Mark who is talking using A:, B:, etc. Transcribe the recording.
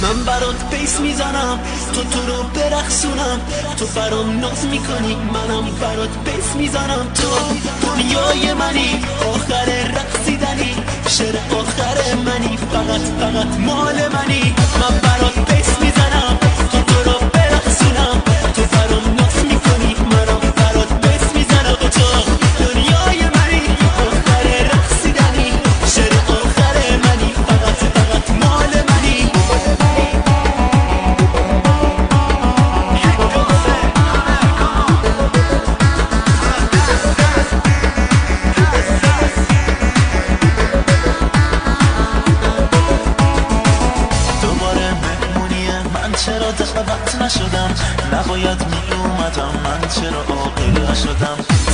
A: من برات بیس میزنم تو رو برقصونم، تو برام ناز میکنی منم برات بیس میزنم. تو دنیای منی، آخر رقصیدنی، شعر آخر منی، فقط مال منی. من برات بیس میزنم تو رو برقصونم، تو برام ناز میکنی منم برات بیس میزنم. تو دنیای منی، آخر رقصیدنی، شعر آخر منی، فقط مال منی. چرا دعوت نشدم، نباید می اومدم، من چرا عاقل نشدم.